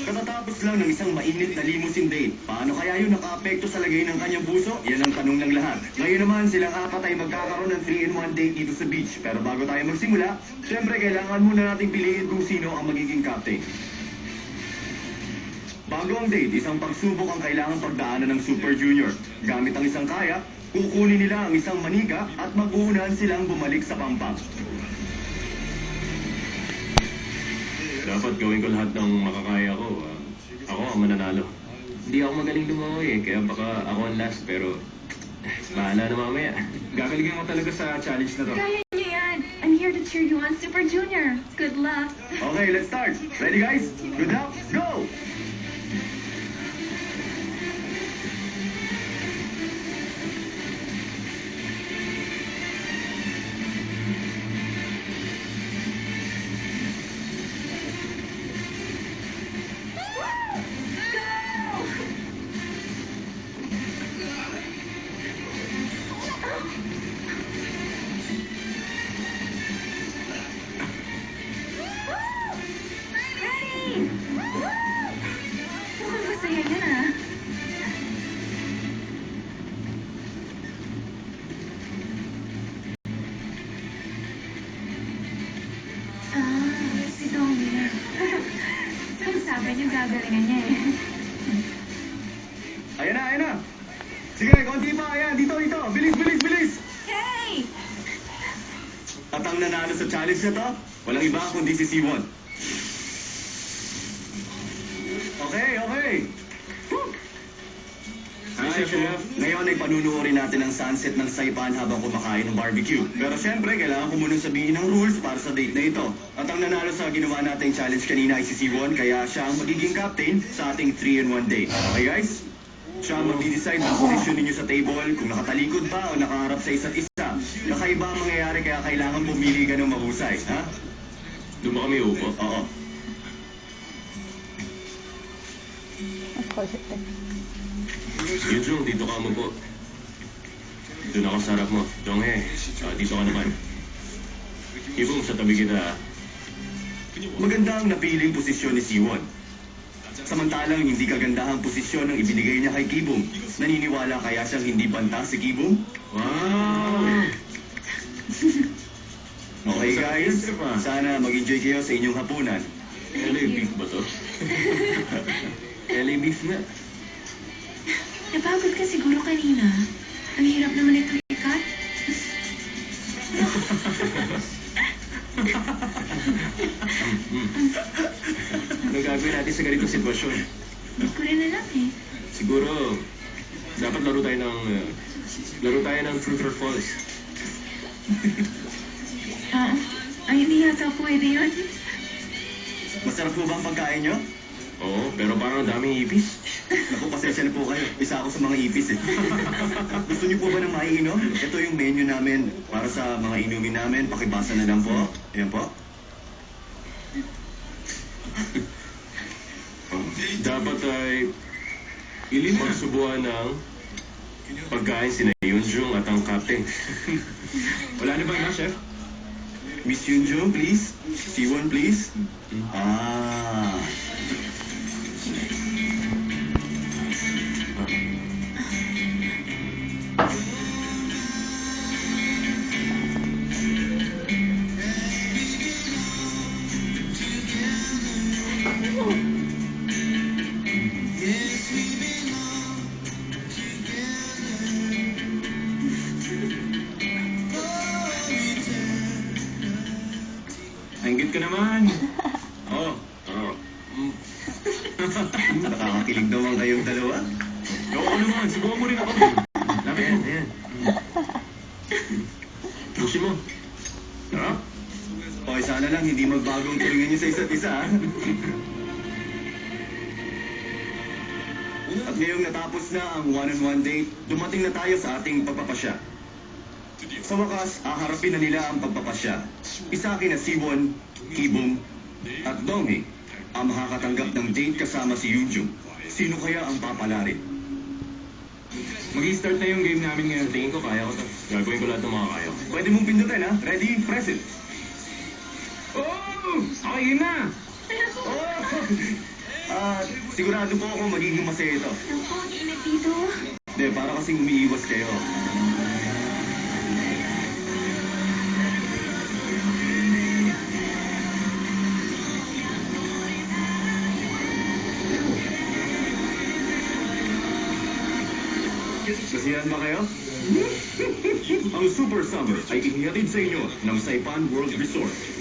Katatapos lang ng isang mainit na limousine date. Paano kaya yun naka-apekto sa lagay ng kanyang puso? Yan ang tanong ng lahat. Ngayon naman silang apat ay magkakaroon ng 3-in-1 date dito sa beach. Pero bago tayo magsimula, syempre kailangan muna nating piliin kung sino ang magiging captain. Bago ang date, isang pagsubok ang kailangan pagdaanan ng Super Junior. Gamit ang isang kayak, kukunin nila ang isang manika at mag-uunahan silang bumalik sa pampang. Dapat gawin ko lahat ng makakaya ko. Ako ang mananalo. Hindi ako magaling lumangoy kaya baka ako ang last pero bahala na mamaya. Gagalingan mo talaga sa challenge na to. Kaya niyo yan. I'm here to cheer you on, Super Junior. Good luck. Okay, let's start. Ready guys? Good luck, go! Ready! Mukhang masaya yan, ah. Si Tommy. Ang sabi niyo gagalingan niya eh. Ayan na, ayan na! Sige, konti pa, ayan, dito, dito! Bilis, bilis, bilis! Hey! At ang nanalo sa challenge na to, walang iba kundi si Siwon. Okay, okay! Woo! Hi, Chef. Ngayon ay panunuorin natin ang sunset ng Saipan habang kumakain ng barbecue. Pero syempre, kailangan ko munang sabihin ang rules para sa date na ito. At ang nanalo sa ginawa nating challenge kanina ay si Siwon, kaya siya ang magiging captain sa ating 3-in-1 date. Okay guys? Siya ang magdi-decide ng posisyon ninyo sa table, kung nakatalikod ba o nakaharap sa isa't isa. Kakaiba ang mangyayari kaya kailangan pumili ka ng mahusay, ha? Doon ba kami upo? Oo. Of course it is. Yun, Jung, dito ka umupo. Doon ako sa harap mo. Jonghe, dito ka naman. Ibong sa tabi kita, ha? Maganda ang napiling posisyon ni Siwon. Samantalang hindi kagandahang posisyon ang ibinigay niya kay Kibong. Naniniwala kaya siyang hindi banta si Kibong? Wow! Okay guys, sana mag-enjoy kayo sa inyong hapunan. LA beef ba to? LA beef nga. Napagod ka siguro kanina. Ang hirap naman ito ikat. Anong gagawin natin sa ganitong sitwasyon? Hindi ko rin alam eh. Siguro, dapat laro tayo ng Truth or False. Ay, hindi yata pwede yun. Masarap po ba ang pagkain nyo? Oo, pero parang ang daming ipis. Naku, pasensya na po kayo. Isa ako sa mga ipis eh. Gusto niyo po ba ng maiinom? Ito yung menu namin para sa mga inumin namin. Pakibasa na lang po. Ayan po. Dapat ay magsubuan ng pagkain sina Yunjung at ang captain. Wala na ba nga, Chef? Miss Yunjung, please. Siwon, please. Ah. Nainggit ka naman. Oo. Nakakakilig naman kayong dalawa. Oo naman, subukan mo rin ako. Lapit mo. Ayan. Pusin mo. Sarap. Okay, sana lang hindi magbagong turingan niyo sa isa't isa. Ha? At ngayong natapos na ang one-on-one date, dumating na tayo sa ating pagpapasya. Sa wakas, haharapin na nila ang pagpapasya. Isa akin na Siwon, Kibong, at Donghae ang makakatanggap ng date kasama si Yunjung. Sino kaya ang papalarin? Mag-i-start na yung game namin ngayon. Tingin ko kaya ko to. Gagawin ko lahat ng mga kaya ko. Pwede mong pindutin ha? Ready, present. Oh! Okay na! Oh! Sigurado po ako magiging masaya ito. Naku, ang init dito. Hindi, para kasing umiiwas kayo. Kasiyahan ba kayo? Ang Super Summer ay inihatid sa inyo ng Saipan World Resort.